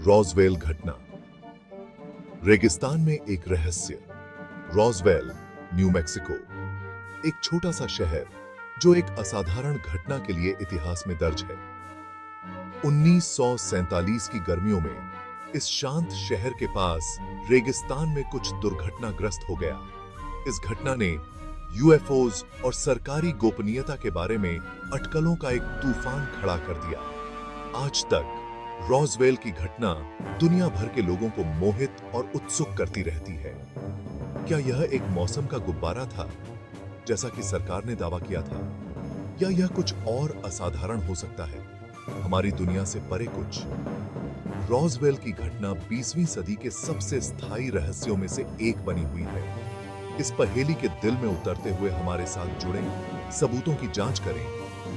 रॉज़वेल घटना। रेगिस्तान में एक रहस्य। रॉज़वेल, न्यू मैक्सिको, एक छोटा सा शहर जो एक असाधारण घटना के लिए इतिहास में दर्ज है। 1947 की गर्मियों में इस शांत शहर के पास रेगिस्तान में कुछ दुर्घटनाग्रस्त हो गया। इस घटना ने यूएफओज और सरकारी गोपनीयता के बारे में अटकलों का एक तूफान खड़ा कर दिया। आज तक रॉज़वेल की घटना दुनिया भर के लोगों को मोहित और उत्सुक करती रहती है। क्या यह एक मौसम का गुब्बारा था, जैसा कि सरकार ने दावा किया था, या यह कुछ और असाधारण हो सकता है, हमारी दुनिया से परे कुछ? रॉज़वेल की घटना 20वीं सदी के सबसे स्थायी रहस्यों में से एक बनी हुई है। इस पहेली के दिल में उतरते हुए हमारे साथ जुड़ें, सबूतों की जांच करें,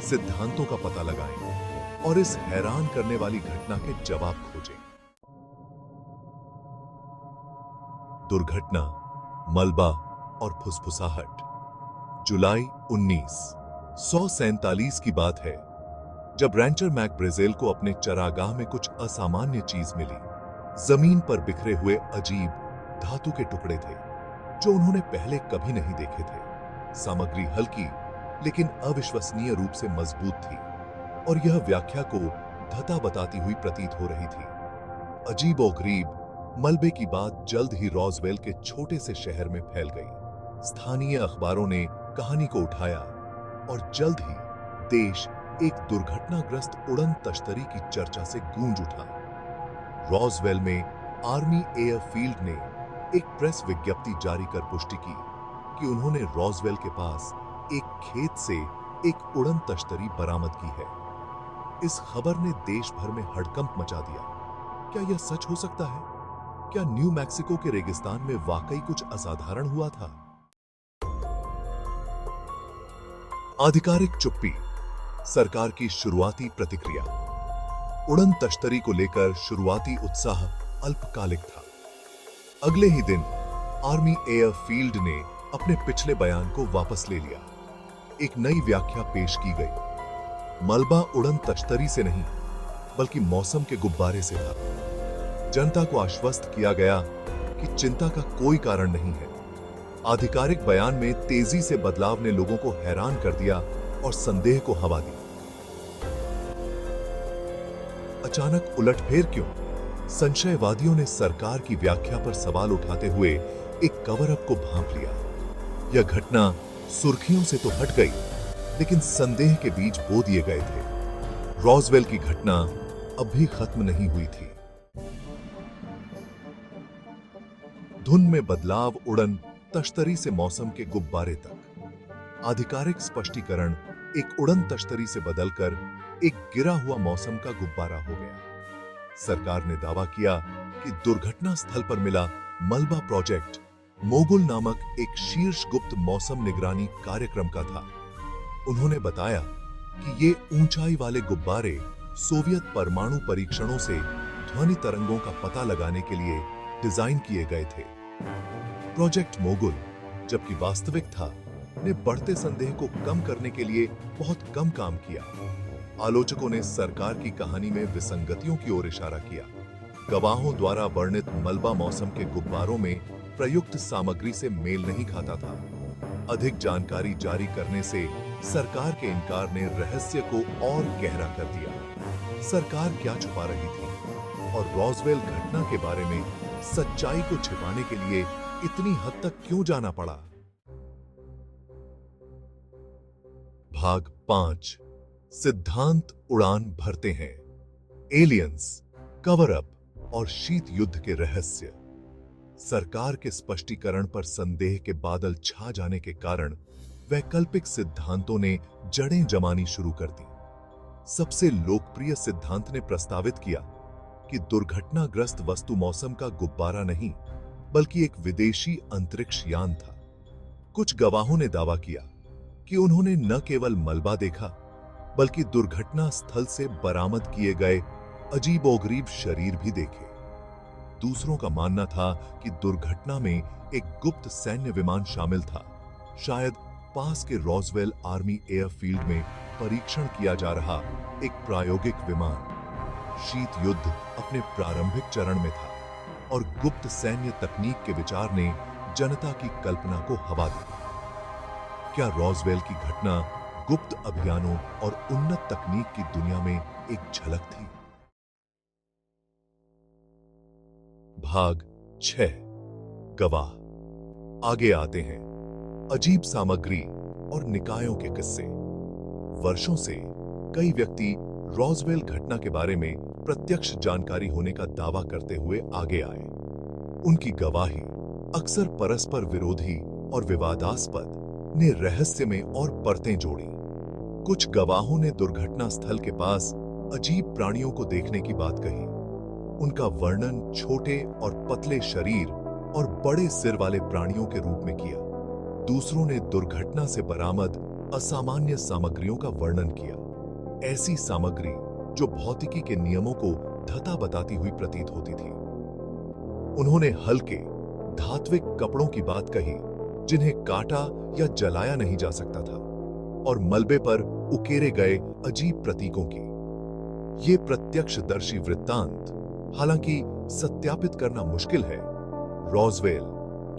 सिद्धांतों का पता लगाएं और इस हैरान करने वाली घटना के जवाब खोजें। दुर्घटना, मलबा और फुसफुसाहट। जुलाई 1947 की बात है, जब रैंचर मैक ब्रेजेल को अपने चरागाह में कुछ असामान्य चीज मिली। जमीन पर बिखरे हुए अजीब धातु के टुकड़े थे जो उन्होंने पहले कभी नहीं देखे थे। सामग्री हल्की लेकिन अविश्वसनीय रूप से मजबूत थी और यह व्याख्या को धता बताती हुई प्रतीत हो रही थी। अजीबोगरीब मलबे की बात जल्द ही रॉज़वेल के छोटे से शहर में फैल गई। स्थानीय अखबारों ने कहानी को उठाया और जल्द ही देश एक दुर्घटनाग्रस्त उड़न तश्तरी की चर्चा से गूंज उठा। रॉज़वेल में आर्मी एयरफील्ड ने एक प्रेस विज्ञप्ति जारी कर पुष्टि की कि उन्होंने रॉज़वेल के पास एक खेत से एक उड़न तश्तरी बरामद की है। इस खबर ने देश भर में हड़कंप मचा दिया। क्या यह सच हो सकता है? क्या न्यू मैक्सिको के रेगिस्तान में वाकई कुछ असाधारण हुआ था? आधिकारिक चुप्पी, सरकार की शुरुआती प्रतिक्रिया। उड़न तश्तरी को लेकर शुरुआती उत्साह अल्पकालिक था। अगले ही दिन आर्मी एयरफील्ड ने अपने पिछले बयान को वापस ले लिया। एक नई व्याख्या पेश की गई। मलबा उड़न तश्तरी से नहीं, बल्कि मौसम के गुब्बारे से था। जनता को आश्वस्त किया गया कि चिंता का कोई कारण नहीं है। आधिकारिक बयान में तेजी से बदलाव ने लोगों को हैरान कर दिया और संदेह को हवा दी। अचानक उलटफेर क्यों? संशयवादियों ने सरकार की व्याख्या पर सवाल उठाते हुए एक कवर अप को भांप लिया। यह घटना सुर्खियों से तो हट गई, लेकिन संदेह के बीज बो दिए गए थे। रॉज़वेल की घटना अब भी खत्म नहीं हुई थी। धुन में बदलाव, उड़न तश्तरी से मौसम के गुब्बारे तक। आधिकारिक स्पष्टीकरण एक उड़न तश्तरी से बदलकर एक गिरा हुआ मौसम का गुब्बारा हो गया। सरकार ने दावा किया कि दुर्घटना स्थल पर मिला मलबा प्रोजेक्ट मोगुल नामक एक शीर्ष गुप्त मौसम निगरानी कार्यक्रम का था। उन्होंने बताया कि ये ऊंचाई वाले गुब्बारे सोवियत परमाणु परीक्षणों से ध्वनि तरंगों का पता लगाने के लिए डिजाइन किए गए थे। प्रोजेक्ट मोगुल, जबकि वास्तविक था, ने बढ़ते संदेह को कम करने के लिए बहुत कम काम किया। आलोचकों ने सरकार की कहानी में विसंगतियों की ओर इशारा किया। गवाहों द्वारा वर्णित मलबा मौसम के गुब्बारों में प्रयुक्त सामग्री से मेल नहीं खाता था। अधिक जानकारी जारी करने से सरकार के इनकार ने रहस्य को और गहरा कर दिया। सरकार क्या छुपा रही थी और रॉज़वेल घटना के बारे में सच्चाई को छिपाने के लिए इतनी हद तक क्यों जाना पड़ा? भाग 5, सिद्धांत उड़ान भरते हैं। एलियंस, कवर अप और शीत युद्ध के रहस्य। सरकार के स्पष्टीकरण पर संदेह के बादल छा जाने के कारण वैकल्पिक सिद्धांतों ने जड़ें जमानी शुरू कर दी। सबसे लोकप्रिय सिद्धांत ने प्रस्तावित किया कि दुर्घटनाग्रस्त वस्तु मौसम का गुब्बारा नहीं, बल्कि एक विदेशी अंतरिक्ष यान था। कुछ गवाहों ने दावा किया कि उन्होंने न केवल मलबा देखा, बल्कि दुर्घटना स्थल से बरामद किए गए अजीबोगरीब शरीर भी देखे। दूसरों का मानना था कि दुर्घटना में एक गुप्त सैन्य विमान शामिल था, शायद पास के रॉज़वेल आर्मी एयरफील्ड में परीक्षण किया जा रहा एक प्रायोगिक विमान। शीत युद्ध अपने प्रारंभिक चरण में था और गुप्त सैन्य तकनीक के विचार ने जनता की कल्पना को हवा दी। क्या रॉसवेल की घटना गुप्त अभियानों और उन्नत तकनीक की दुनिया में एक झलक थी? भाग 6 गवाह। आगे आते हैं अजीब सामग्री और निकायों के किस्से। वर्षों से कई व्यक्ति रॉसवेल घटना के बारे में प्रत्यक्ष जानकारी होने का दावा करते हुए आगे आए। उनकी गवाही अक्सर परस्पर विरोधी और विवादास्पद ने रहस्य में और परतें जोड़ी। कुछ गवाहों ने दुर्घटना स्थल के पास अजीब प्राणियों को देखने की बात कही। उनका वर्णन छोटे और पतले शरीर और बड़े सिर वाले प्राणियों के रूप में किया। दूसरों ने दुर्घटना से बरामद असामान्य सामग्रियों का वर्णन किया, ऐसी सामग्री जो भौतिकी के नियमों को धता बताती हुई प्रतीत होती थी। उन्होंने हल्के धात्विक कपड़ों की बात कही जिन्हें काटा या जलाया नहीं जा सकता था, और मलबे पर उकेरे गए अजीब प्रतीकों की। ये प्रत्यक्षदर्शी वृत्तांत, हालांकि सत्यापित करना मुश्किल है, रॉसवेल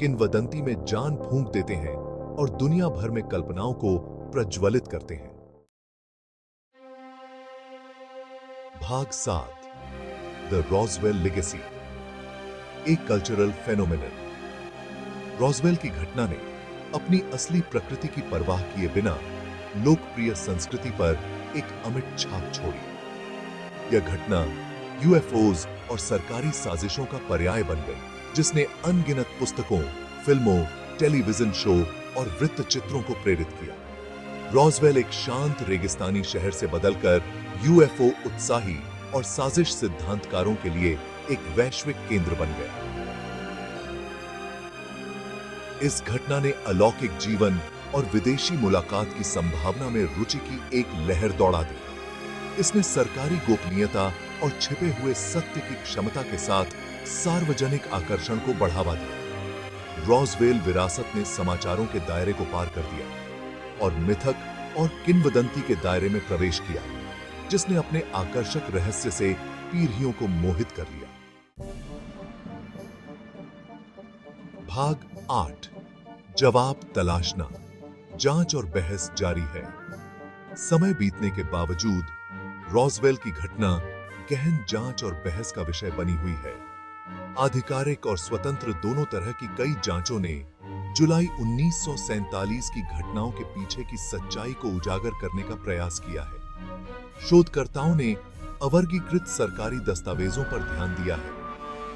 किंवदंती में जान फूंक देते हैं और दुनिया भर में कल्पनाओं को प्रज्वलित करते हैं। भाग 7 द रॉसवेल लेगेसी, एक कल्चरल फेनोमेनन। रॉसवेल की घटना ने अपनी असली प्रकृति की परवाह किए बिना लोकप्रिय संस्कृति पर एक अमिट छाप छोड़ी। यह घटना यूएफओज और सरकारी साजिशों का पर्याय बन गई, जिसने अनगिनत पुस्तकों, फिल्मों, टेलीविजन शो और वृत्तचित्रों को प्रेरित किया। रॉसवेल एक शांत रेगिस्तानी शहर से बदलकर यूएफओ उत्साही और साजिश सिद्धांतकारों के लिए एक वैश्विक केंद्र बन गया। इस घटना ने अलौकिक जीवन और विदेशी मुलाकात की संभावना में रुचि की एक लहर दौड़ा दी। इसने सरकारी गोपनीयता और छिपे हुए सत्य की क्षमता के साथ सार्वजनिक आकर्षण को बढ़ावा दिया। रॉसवेल विरासत ने समाचारों के दायरे को पार कर दिया और मिथक और किंवदंती के दायरे में प्रवेश किया, जिसने अपने आकर्षक रहस्य से पीढ़ियों को मोहित कर लिया। भाग 8 जवाब तलाशना, जांच और बहस जारी है। समय बीतने के बावजूद रॉसवेल की घटना गहन जांच और बहस का विषय बनी हुई है। आधिकारिक और स्वतंत्र दोनों तरह की कई जांचों ने जुलाई 1947 की घटनाओं के पीछे की सच्चाई को उजागर करने का प्रयास किया है। शोधकर्ताओं ने अवर्गीकृत सरकारी दस्तावेजों पर ध्यान दिया है,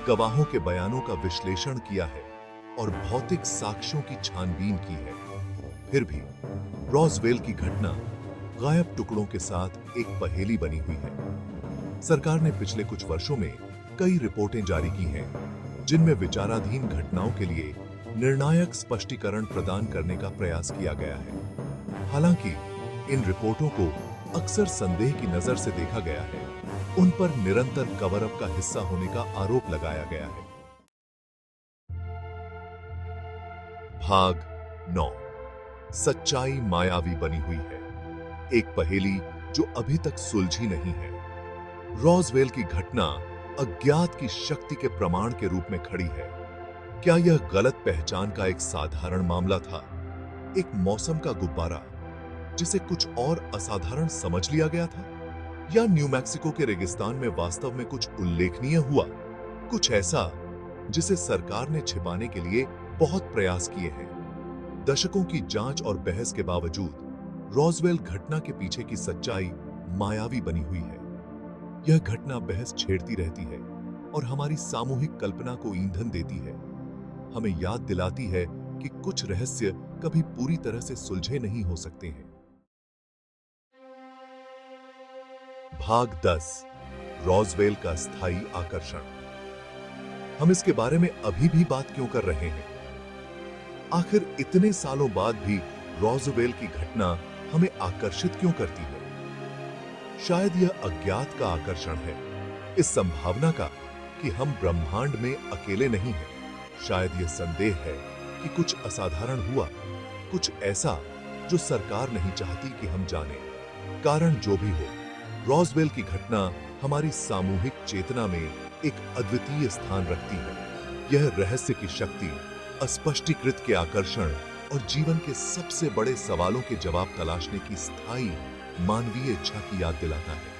गवाहों के बयानों का विश्लेषण किया है और भौतिक साक्ष्यों की छानबीन की है। फिर भी रॉसवेल की घटना गायब टुकड़ों के साथ एक पहेली बनी हुई है। सरकार ने पिछले कुछ वर्षों में कई रिपोर्टें जारी की हैं, जिनमें विचाराधीन घटनाओं के लिए निर्णायक स्पष्टीकरण प्रदान करने का प्रयास किया गया है। हालांकि इन रिपोर्टों को अक्सर संदेह की नजर से देखा गया है, उन पर निरंतर कवर अप का हिस्सा होने का आरोप लगाया गया है। भाग 9 सच्चाई मायावी बनी हुई है, एक पहेली जो अभी तक सुलझी नहीं है। रॉसवेल की घटना अज्ञात की शक्ति के प्रमाण के रूप में खड़ी है। क्या यह गलत पहचान का एक साधारण मामला था, एक मौसम का गुब्बारा जिसे कुछ और असाधारण समझ लिया गया था, या न्यू मैक्सिको के रेगिस्तान में वास्तव में कुछ उल्लेखनीय हुआ, कुछ ऐसा जिसे सरकार ने छिपाने के लिए बहुत प्रयास किए हैं? दशकों की जांच और बहस के बावजूद रॉसवेल घटना के पीछे की सच्चाई मायावी बनी हुई है। यह घटना बहस छेड़ती रहती है और हमारी सामूहिक कल्पना को ईंधन देती है। हमें याद दिलाती है कि कुछ रहस्य कभी पूरी तरह से सुलझे नहीं हो सकते हैं। भाग 10 रॉसवेल का स्थायी आकर्षण। हम इसके बारे में अभी भी बात क्यों कर रहे हैं? आखिर इतने सालों बाद भी रॉसवेल की घटना हमें आकर्षित क्यों करती है? शायद यह अज्ञात का आकर्षण है, इस संभावना का कि हम ब्रह्मांड में अकेले नहीं हैं। शायद यह संदेह है कि कुछ असाधारण हुआ, कुछ ऐसा जो सरकार नहीं चाहती कि हम जानें। कारण जो भी हो, रॉसवेल की घटना हमारी सामूहिक चेतना में एक अद्वितीय स्थान रखती है। यह रहस्य की शक्ति, अस्पष्टीकृत के आकर्षण और जीवन के सबसे बड़े सवालों के जवाब तलाशने की स्थायी मानवीय इच्छा की याद दिलाता है।